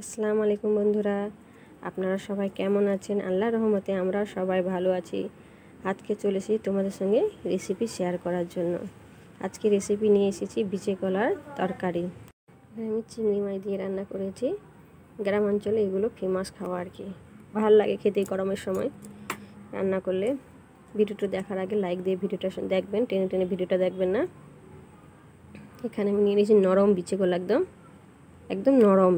আসসালামু আলাইকুম বন্ধুরা, আপনারা সবাই কেমন আছেন? আল্লাহর রহমতে আমরা সবাই ভালো আছি। আজকে চলেছি তোমাদের সঙ্গে রেসিপি শেয়ার করার জন্য। আজকে রেসিপি নিয়ে এসেছি বিচে কলার তরকারি। আমি চিংড়ি মাছ দিয়ে রান্না করেছি। গ্রাম অঞ্চলে এগুলো ফেমাস খাওয়া আর কি, ভালো লাগে খেতে গরমের সময় রান্না করলে। ভিডিওটা দেখার আগে লাইক দিয়ে ভিডিওটা দেখবেন, টেনে টেনে ভিডিওটা দেখবেন না। এখানে আমি নিয়ে নিয়েছি নরম বিচে কলা, একদম নরম।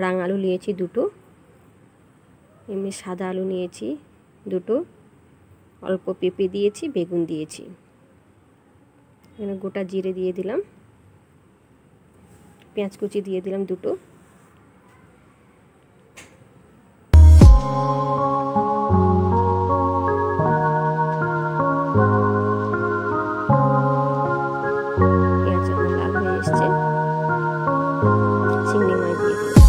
রাঙা আলু নিয়েছি দুটো, এমনি সাদা আলু নিয়েছি দুটো, অল্প পেঁপে দিয়েছি, বেগুন দিয়েছি। এখানে গোটা জিরে দিয়ে দিলাম, পেঁয়াজ কুচি দিয়ে দিলাম দুটো। পেঁয়াজ আমার লাল হয়ে এসছে, চিংড়ি মাছ দিয়ে দিলাম।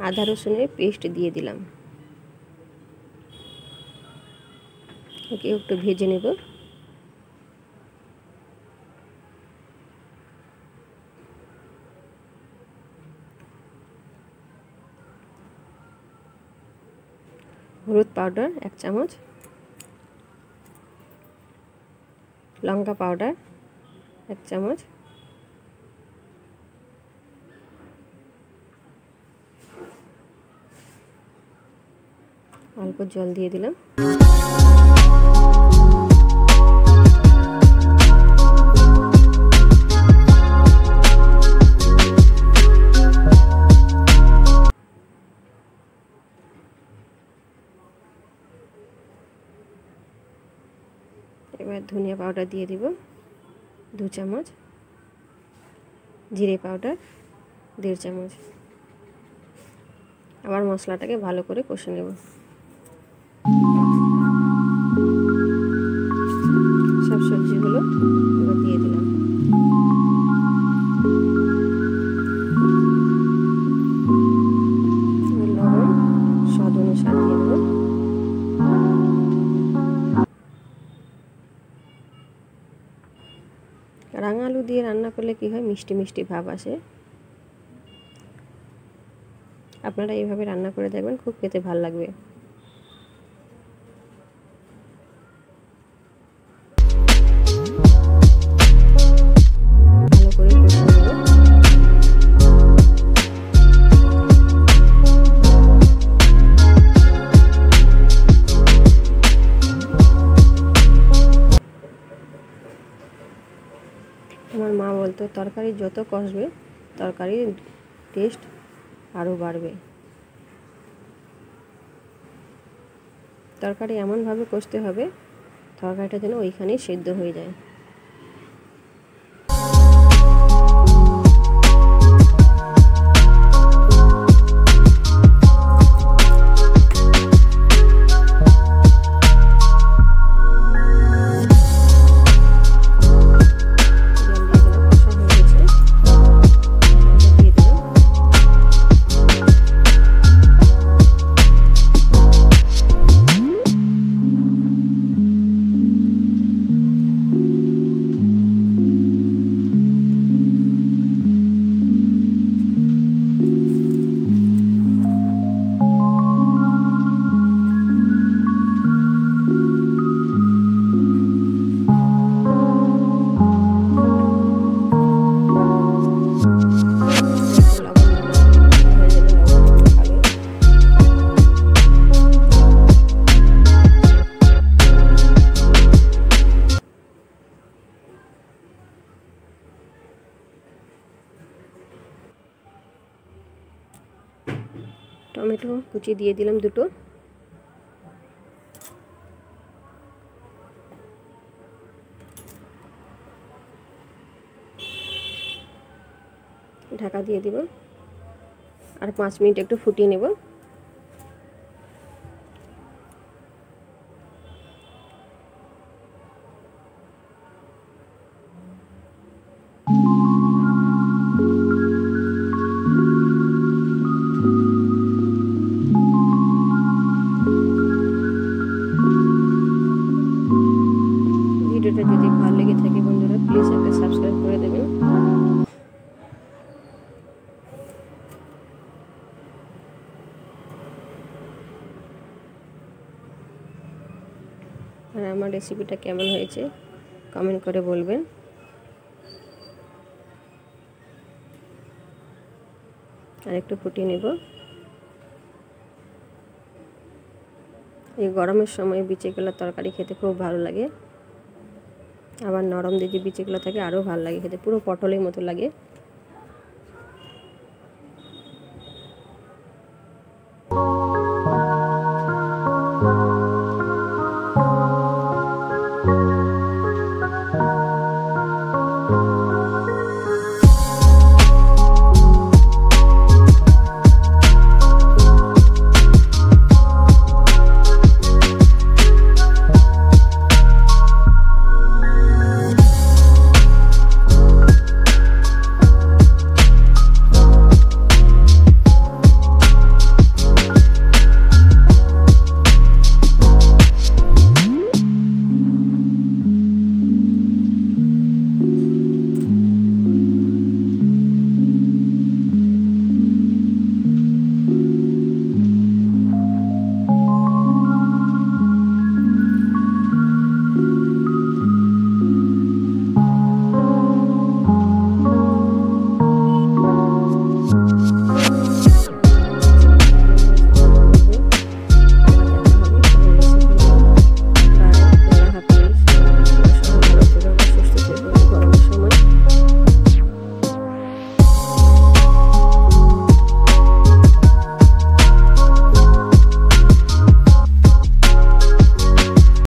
আদা রসুনের পেস্ট দিয়ে দিলাম, ওকে একটু ভেজে নেব। হলুদ পাউডার 1 চামচ, লঙ্কা পাউডার 1 চামচ, অল্প জল দিয়ে দিলাম। এবার ধনিয়া পাউডার দিয়ে দিব 2 চামচ, জিরে পাউডার 1.5 চামচ। আবার মশলাটাকে ভালো করে কষে নেব। সব সবজিগুলো এবার দিয়ে দিলাম। লবণ স্বাদ অনুসারে দিয়ে দেব। রাঙা আলু দিয়ে রান্না করলে কি হয়, মিষ্টি মিষ্টি ভাব আসে। আপনারা এইভাবে রান্না করে দেখবেন, খুব খেতে ভালো লাগবে। ভালো করে কষে নেব। আমার মা বলতো, তরকারি যত কষবে তরকারির টেস্ট আরও বাড়বে। তরকারি এমনভাবে কষতে হবে তরকারিটা যেন ওইখানেই সেদ্ধ হয়ে যায়। টমেটো কুচি দিয়ে দিলাম দুটো। ঢাকা দিয়ে দিব আর 5 মিনিট একটু ফুটিয়ে নেব। ভিডিওটা যদি ভালো লেগে থাকে বন্ধুরা প্লিজ একটা সাবস্ক্রাইব করে দেবেন। আর আমার রেসিপিটা কেমন হয়েছে কমেন্ট করে বলবেন। আর একটু ফুটিয়ে নেব। এই গরমের সময় বিচেগুলো তরকারি খেতে খুব ভালো লাগে, আবার নরম দিয়ে যে বিচিগুলো থাকে আরও ভালো লাগে খেতে, পুরো পটলের মতো লাগে।